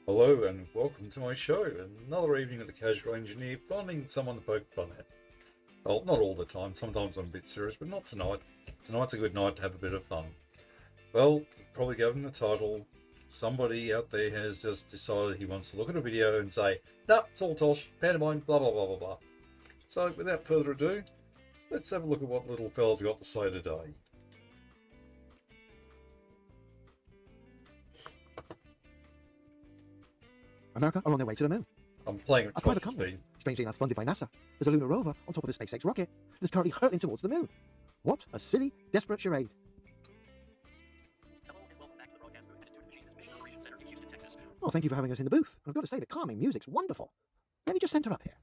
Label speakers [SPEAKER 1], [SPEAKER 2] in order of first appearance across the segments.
[SPEAKER 1] Hello and welcome to my show. Another evening of the casual engineer, finding someone to poke fun at. Well, not all the time. Sometimes I'm a bit serious, but not tonight. Tonight's a good night to have a bit of fun. Well, probably given the title, somebody out there has just decided he wants to look at a video and say, "Nah, it's all tosh, pantomime, blah blah blah blah blah." So, without further ado, let's have a look at what little fella's got to say today.
[SPEAKER 2] America are on their way to the moon.
[SPEAKER 1] I'm playing with
[SPEAKER 2] A private
[SPEAKER 1] tosh,
[SPEAKER 2] company,
[SPEAKER 1] Steve.
[SPEAKER 2] strangely enough funded by NASA. There's a lunar rover on top of a SpaceX rocket that's currently hurtling towards the moon. What a silly, desperate charade.
[SPEAKER 3] Hello and welcome back to the broadcast booth at Intuitive Machines Mission Operations Center in Houston, Texas.
[SPEAKER 2] Well, thank you for having us in the booth. I've got to say, the calming music's wonderful. Let me just center up here.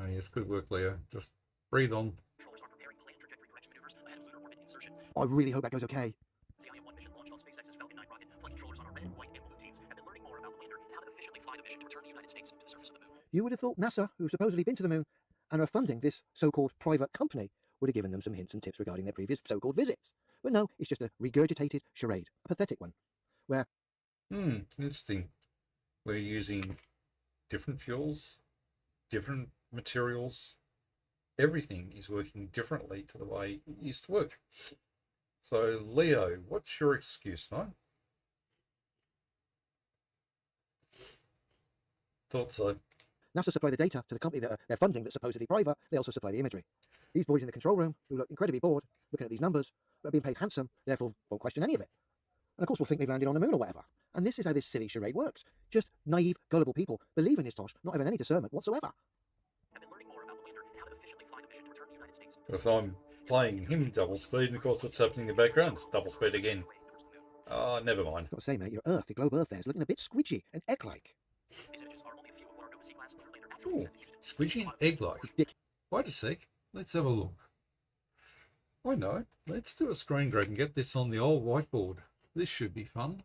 [SPEAKER 1] Oh, yes, good work, Leo. Just breathe on.
[SPEAKER 3] Controllers are preparing planned trajectory correction maneuvers ahead of lunar orbit insertion.
[SPEAKER 2] I really hope that goes okay.
[SPEAKER 3] The IM-1 mission launched on SpaceX's Falcon 9 rocket. Flight controllers on our red, white, and blue teams have been learning more about the lander and how to efficiently fly the mission to return the United States to the surface of the moon.
[SPEAKER 2] You would have thought NASA, who've supposedly been to the moon and are funding this so-called private company, would have given them some hints and tips regarding their previous so-called visits. But no, it's just a regurgitated charade, a pathetic one, where...
[SPEAKER 1] Interesting. We're using different fuels, different materials. Everything is working differently to the way it used to work. So, Leo, what's your excuse, mate? Thought so.
[SPEAKER 2] NASA supply the data to the company that they're funding that's supposedly private. They also supply the imagery. These boys in the control room, who look incredibly bored, looking at these numbers, but are being paid handsome, therefore won't question any of it. And of course we'll think they've landed on the moon or whatever. And this is how this silly charade works. Just naive, gullible people believe in this tosh, not having any discernment whatsoever.
[SPEAKER 3] Have been learning more about the lander and how to efficiently fly the mission to return the United States.
[SPEAKER 1] Because I'm playing him double speed, and of course what's happening in the background is double speed again. Never mind.
[SPEAKER 2] Got to say, mate, your Earth, the globe Earth there, is looking a bit squidgy and egg-like.
[SPEAKER 3] These images are only a few of what our Nova C-class lunar lander
[SPEAKER 1] Ooh,
[SPEAKER 3] actually sent to Houston.
[SPEAKER 1] squidgy and egg-like. Wait a sec. Let's have a look. I know. Let's do a screen grab and get this on the old whiteboard. This should be fun.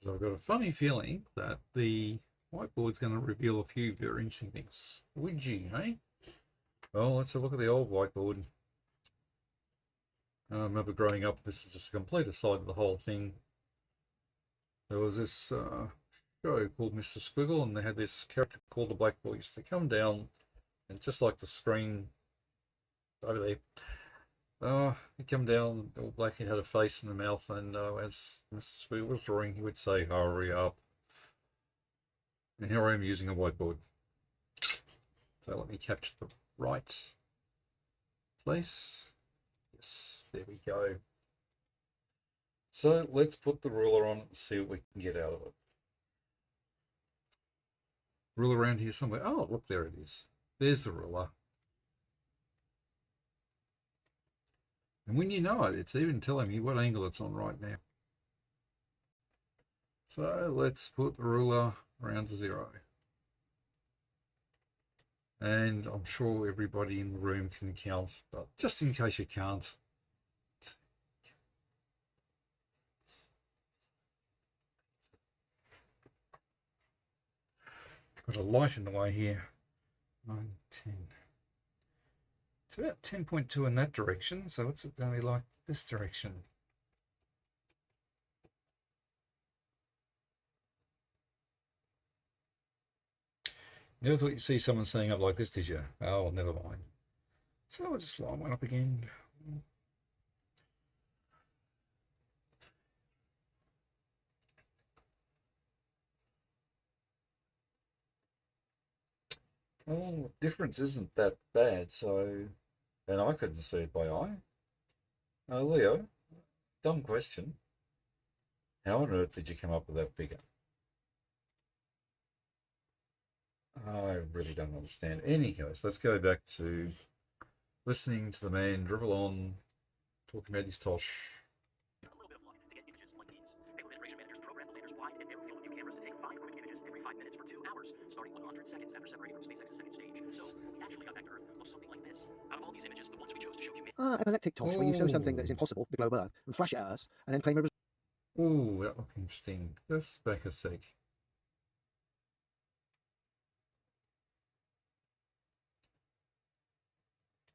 [SPEAKER 1] So I've got a funny feeling that the whiteboard's going to reveal a few very interesting things. Squidgy, eh? Well, let's have a look at the old whiteboard. I remember growing up, this is just a complete aside of the whole thing. There was this show called Mr. Squiggle, and they had this character called the Black Boy. Used to come down, and just like the screen over there, he'd come down, all black, he had a face and a mouth, and as Mr. Squiggle was drawing, he would say, "Hurry up." And here I am using a whiteboard. So let me capture the right place. Yes, there we go. So let's put the ruler on and see what we can get out of it. Ruler around here somewhere. Oh, look, there it is. There's the ruler. And when you know it, it's even telling me what angle it's on right now. So let's put the ruler around to 0. And I'm sure everybody in the room can count, but just in case you can't, got a light in the way here. 9, 10. It's about 10.2 in that direction, so what's it going to be like this direction? Never thought you'd see someone saying up like this, did you? Oh, never mind. So I'll just line one up again. Well, the difference isn't that bad, so... And I couldn't see it by eye. Leo, dumb question. How on earth did you come up with that figure? I really don't understand. Any case, let's go back to listening to the man dribble on, talking about his tosh.
[SPEAKER 3] A little bit of luck to get images like these. Paper iteration managers program the lander's wide and narrow field of view cameras to take 5 quick images every 5 minutes for 2 hours, starting 100 seconds after separating from SpaceX's second stage. So we actually got back to Earth looks something like this. Out of all these images, the ones we chose to show you.
[SPEAKER 2] Epileptic tosh, where you show something that is impossible, the globe Earth, and flash it at us, and then claim a result.
[SPEAKER 1] Ooh, that looks interesting. Just back a sec.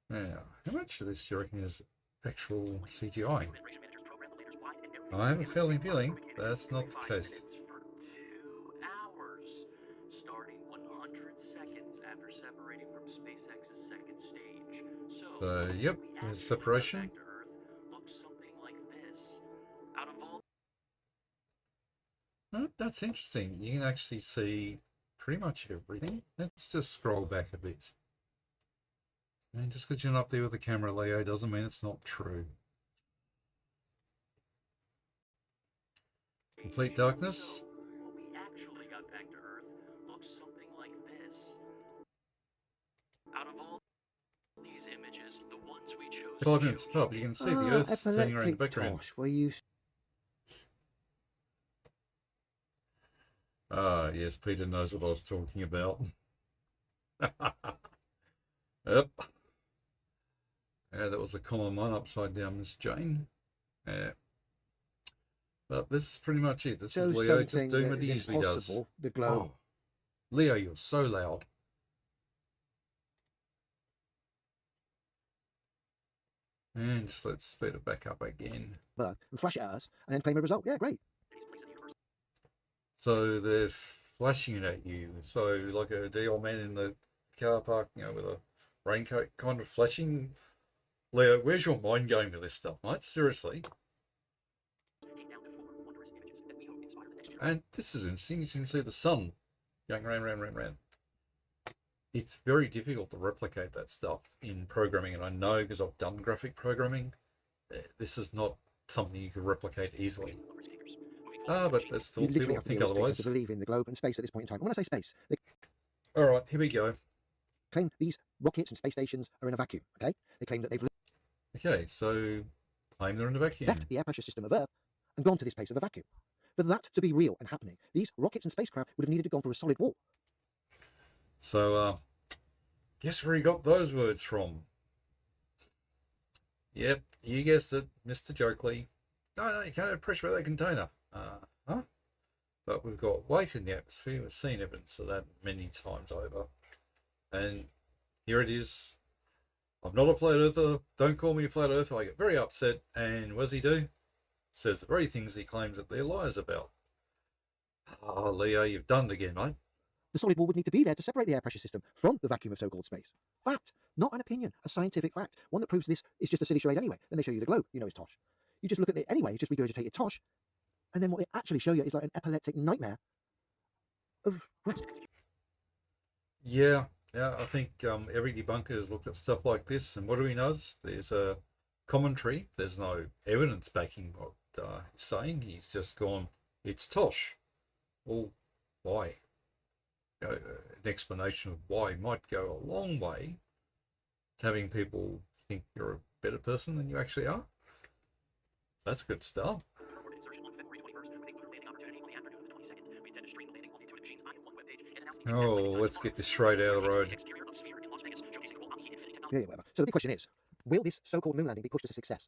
[SPEAKER 1] Now, how much of this do you reckon is actual CGI? I have a feeling that's not the case.
[SPEAKER 3] For 2 hours, starting 100 seconds after separating from SpaceX's second stage.
[SPEAKER 1] So, yep, there's separation.
[SPEAKER 3] Back to Earth looks something like this. Out of all
[SPEAKER 1] Oh, that's interesting. You can actually see pretty much everything. Let's just scroll back a bit. And just because you're not there with the camera, Leo, doesn't mean it's not true. Complete darkness.
[SPEAKER 3] what we actually got back to Earth looks something like this. Out of all these images, the ones we chose
[SPEAKER 1] 5 minutes up, you can see the Earth turning around the background.
[SPEAKER 2] Tosh, were you...
[SPEAKER 1] Ah, yes, Peter knows what I was talking about. Yep. Yeah, that was a common one, upside down Miss Jane. Yeah. But this is pretty much it. This is Leo just doing what he usually does.
[SPEAKER 2] The globe.
[SPEAKER 1] Oh, Leo, you're so loud. And just let's speed it back up again.
[SPEAKER 2] And flash it at us, and then claim a result. Yeah, great.
[SPEAKER 1] So they're flashing it at you. So like a DL man in the car park, you know, with a raincoat kind of flashing. Leo, where's your mind going with this stuff, mate? Seriously. And this is interesting. You can see the sun going round. It's very difficult to replicate that stuff in programming, and I know because I've done graphic programming, this is not something you can replicate easily. But there's still people think otherwise.
[SPEAKER 2] To believe in the globe and space at this point in time. And when I say space, they
[SPEAKER 1] All right, here we go.
[SPEAKER 2] claim these rockets and space stations are in a vacuum. Okay, they claim that they've
[SPEAKER 1] Okay, so claim they're in a vacuum.
[SPEAKER 2] left the air pressure system of Earth and gone to this place of a vacuum. For that to be real and happening, these rockets and spacecraft would have needed to go through a solid wall.
[SPEAKER 1] So, guess where he got those words from? Yep, you guessed it, Mr. Oakley. No, you can't have pressure without a container. Huh? But we've got weight in the atmosphere. We've seen evidence of that many times over. And here it is. I'm not a flat earther. Don't call me a flat earther. I get very upset. And what does he do? Says the very things he claims that they're liars about. Ah, Leo, you've done it again, mate.
[SPEAKER 2] The solid wall would need to be there to separate the air pressure system from the vacuum of so-called space. Fact, not an opinion, a scientific fact. One that proves this is just a silly charade anyway. Then they show you the globe, you know it's tosh. You just look at it anyway, it's just regurgitated tosh. And then what they actually show you is like an epileptic nightmare of...
[SPEAKER 1] Yeah, I think every debunker has looked at stuff like this, and what do we notice? There's a commentary. There's no evidence backing what he's saying. He's just gone, it's tosh. Well, why? An explanation of why might go a long way to having people think you're a better person than you actually are. That's good stuff. Oh, let's get this straight out of the road.
[SPEAKER 2] Yeah, whatever. So the big question is, will this so-called moon landing be pushed to success?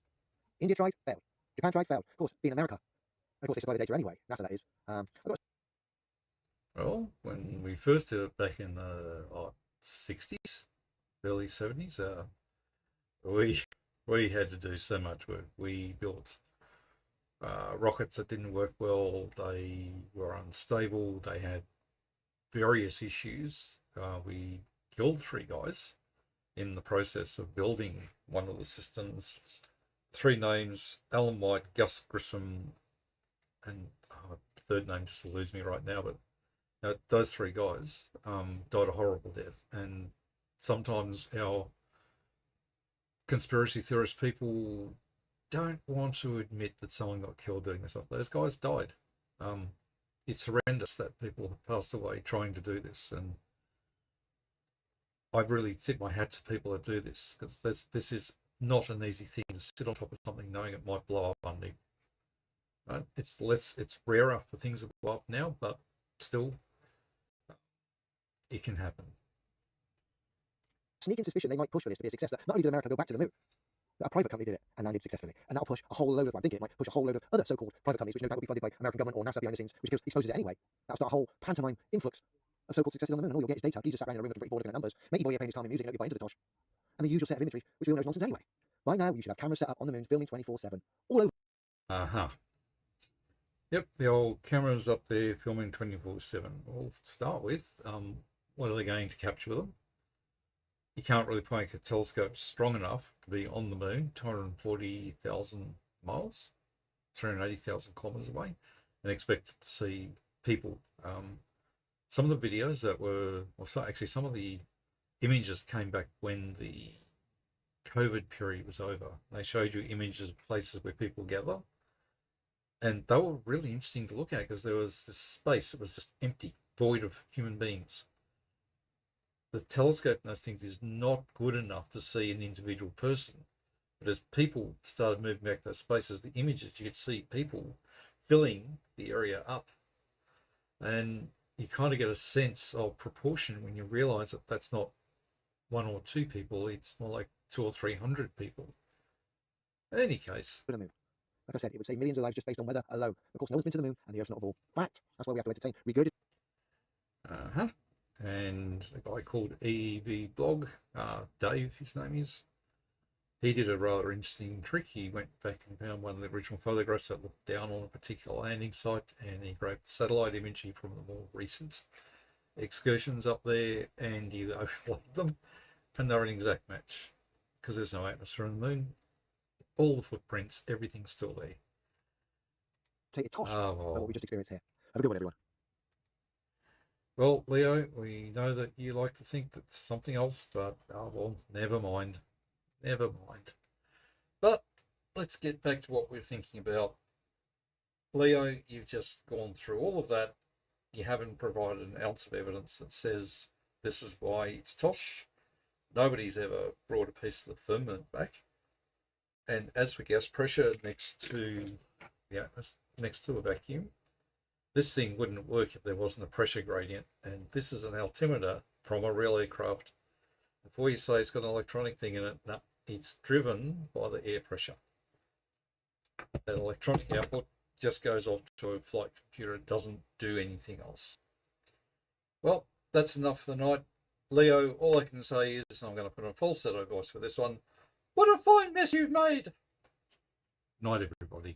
[SPEAKER 2] India tried, failed. Japan tried, failed. Of course, being America. And of course, they supply the data anyway. NASA, that is.
[SPEAKER 1] Well, when we first did it back in the 60s, early 70s, we had to do so much work. We built rockets that didn't work well. They were unstable. They had various issues. We killed 3 guys in the process of building one of the systems. 3 names: Alan White, Gus Grissom, and third name just eludes me right now, but those 3 guys died a horrible death. And sometimes our conspiracy theorist people don't want to admit that someone got killed doing this stuff. Those guys died. It's horrendous that people have passed away trying to do this, and I really tip my hat to people that do this, because this is not an easy thing to sit on top of something knowing it might blow up Monday. Right? It's rarer for things to blow up now, but still, it can happen.
[SPEAKER 2] Sneaking suspicion they might push for this to be a success. That not only did America go back to the moon, a private company did it and landed successfully. And that'll push a whole load of, I'm thinking it might push a whole load of other so-called private companies, which no doubt will be funded by American government or NASA behind the scenes, which exposes it anyway. That'll start a whole pantomime influx of so-called successes on the moon, and all you'll get is data. He's just sat around in a room with a pretty board looking at numbers. Matey boy here playing his calming music, and you'll be buying into the tosh. and the usual set of imagery, which we all know is nonsense anyway. By now, you should have cameras set up on the moon filming 24/7, all over.
[SPEAKER 1] Uh-huh. Yep, the old cameras up there filming 24/7. Well, to start with, what are they going to capture with them? You can't really make a telescope strong enough to be on the moon, 240,000 miles, 380,000 kilometers away, and expect to see people. Some of the videos that were, or so actually some of the images came back when the COVID period was over. They showed you images of places where people gather, and they were really interesting to look at because there was this space that was just empty, void of human beings. The telescope in those things is not good enough to see an individual person. But as people started moving back those spaces, the images, you could see people filling the area up. And you kind of get a sense of proportion when you realize that that's not one or two people, it's more like 200 or 300 people. In any case.
[SPEAKER 2] The moon. Like I said, it would save millions of lives just based on weather alone. Of course, no one's been to the moon, and the Earth's not a ball. Fact. That's why we have to entertain regurgitated.
[SPEAKER 1] Uh-huh. And a guy called EV Blog, Dave, his name is, he did a rather interesting trick. He went back and found one of the original photographs that looked down on a particular landing site, and he grabbed satellite imagery from the more recent excursions up there, and he overlaid them, and they're an exact match because there's no atmosphere on the moon. All the footprints, everything's still there.
[SPEAKER 2] Take a tosh of
[SPEAKER 1] well.
[SPEAKER 2] what we just experienced here. Have a good one, everyone.
[SPEAKER 1] Well, Leo, we know that you like to think that's something else, but well, never mind. Never mind. But let's get back to what we're thinking about. Leo, you've just gone through all of that. You haven't provided an ounce of evidence that says this is why it's tosh. Nobody's ever brought a piece of the firmament back. And as for gas pressure next to a vacuum, this thing wouldn't work if there wasn't a pressure gradient. And this is an altimeter from a real aircraft. Before you say it's got an electronic thing in it, no, it's driven by the air pressure. That electronic output just goes off to a flight computer. It doesn't do anything else. Well, that's enough for the night. Leo, all I can say is I'm going to put on a falsetto voice for this one. What a fine mess you've made! Night, everybody.